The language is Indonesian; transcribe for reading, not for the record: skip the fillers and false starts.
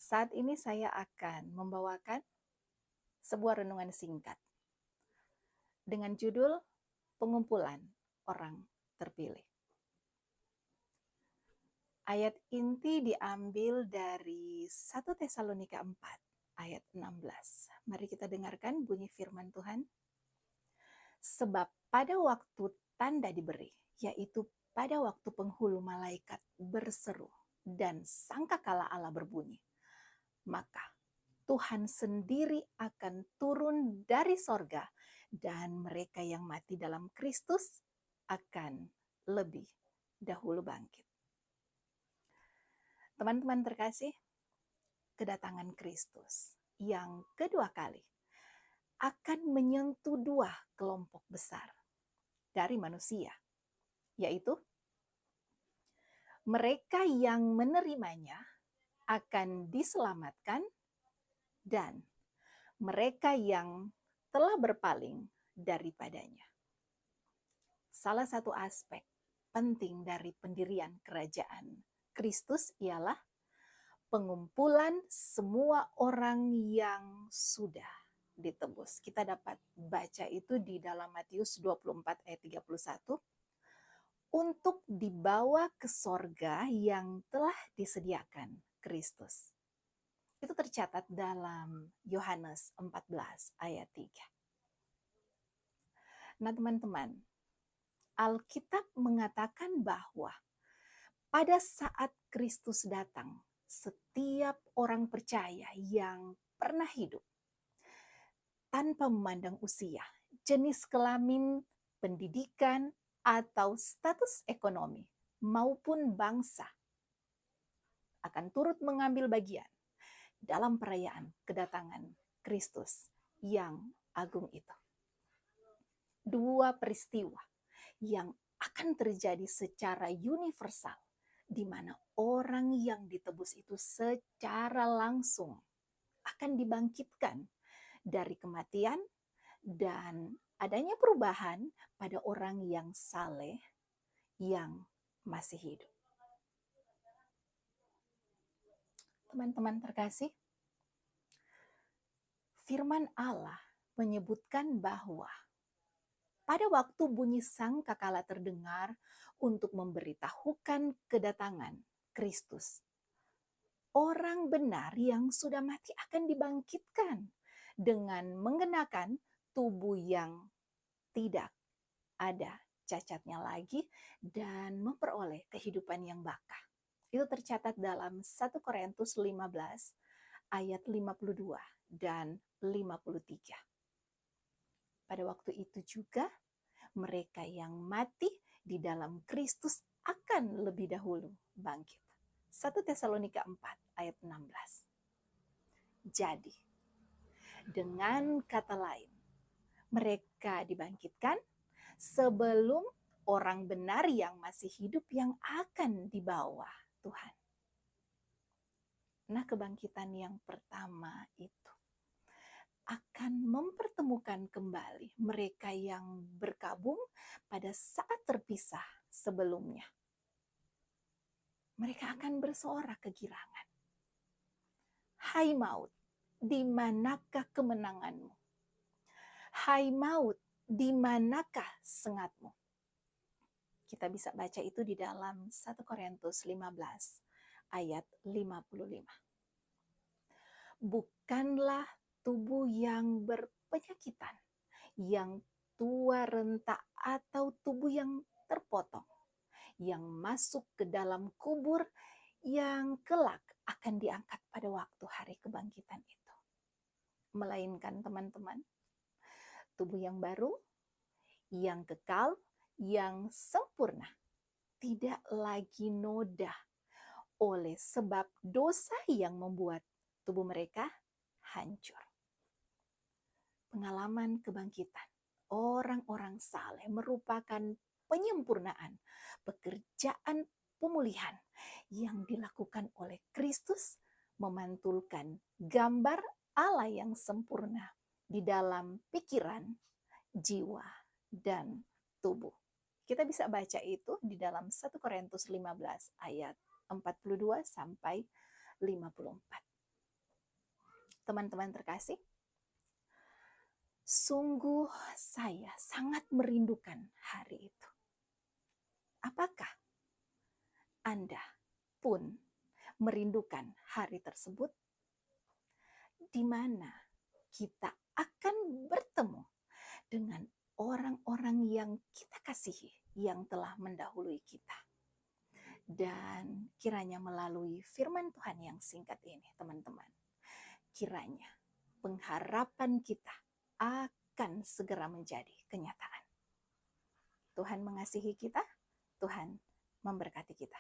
Saat ini saya akan membawakan sebuah renungan singkat dengan judul Pengumpulan Orang Terpilih. Ayat inti diambil dari 1 Tesalonika 4 ayat 16. Mari kita dengarkan bunyi firman Tuhan. Sebab pada waktu tanda diberi, yaitu pada waktu penghulu malaikat berseru dan sangkakala Allah berbunyi, maka Tuhan sendiri akan turun dari sorga dan mereka yang mati dalam Kristus akan lebih dahulu bangkit. Teman-teman terkasih, kedatangan Kristus yang kedua kali akan menyentuh dua kelompok besar dari manusia, yaitu mereka yang menerimanya akan diselamatkan dan mereka yang telah berpaling daripadanya. Salah satu aspek penting dari pendirian kerajaan Kristus ialah pengumpulan semua orang yang sudah ditebus. Kita dapat baca itu di dalam Matius 24 ayat 31. Untuk dibawa ke sorga yang telah disediakan Kristus. Itu tercatat dalam Yohanes 14 ayat 3. Nah teman-teman, Alkitab mengatakan bahwa pada saat Kristus datang, setiap orang percaya yang pernah hidup tanpa memandang usia, jenis kelamin, pendidikan, atau status ekonomi maupun bangsa akan turut mengambil bagian dalam perayaan kedatangan Kristus yang agung itu. Dua peristiwa yang akan terjadi secara universal, di mana orang yang ditebus itu secara langsung akan dibangkitkan dari kematian dan adanya perubahan pada orang yang saleh yang masih hidup. Teman-teman terkasih, firman Allah menyebutkan bahwa pada waktu bunyi sangkakala terdengar untuk memberitahukan kedatangan Kristus, orang benar yang sudah mati akan dibangkitkan dengan mengenakan tubuh yang tidak ada cacatnya lagi dan memperoleh kehidupan yang baka. Itu tercatat dalam 1 Korintus 15 ayat 52 dan 53. Pada waktu itu juga mereka yang mati di dalam Kristus akan lebih dahulu bangkit. 1 Tesalonika 4 ayat 16. Jadi, dengan kata lain, mereka dibangkitkan sebelum orang benar yang masih hidup yang akan dibawa Tuhan. Nah, kebangkitan yang pertama itu akan mempertemukan kembali mereka yang berkabung pada saat terpisah sebelumnya. Mereka akan bersorak kegirangan. Hai maut, di manakah kemenanganmu? Hai maut, di manakah sengatmu? Kita bisa baca itu di dalam 1 Korintus 15 ayat 55. Bukanlah tubuh yang berpenyakitan, yang tua renta atau tubuh yang terpotong, yang masuk ke dalam kubur, yang kelak akan diangkat pada waktu hari kebangkitan itu. Melainkan teman-teman, tubuh yang baru, yang kekal, yang sempurna, tidak lagi noda oleh sebab dosa yang membuat tubuh mereka hancur. Pengalaman kebangkitan orang-orang saleh merupakan penyempurnaan pekerjaan pemulihan yang dilakukan oleh Kristus, memantulkan gambar Allah yang sempurna di dalam pikiran, jiwa, dan tubuh. Kita bisa baca itu di dalam 1 Korintus 15 ayat 42 sampai 54. teman-teman terkasih, sungguh saya sangat merindukan hari itu. Apakah Anda pun merindukan hari tersebut di mana kita akan bertemu dengan orang-orang yang kita kasihi, yang telah mendahului kita. Dan kiranya melalui firman Tuhan yang singkat ini, teman-teman, kiranya pengharapan kita akan segera menjadi kenyataan. Tuhan mengasihi kita, Tuhan memberkati kita.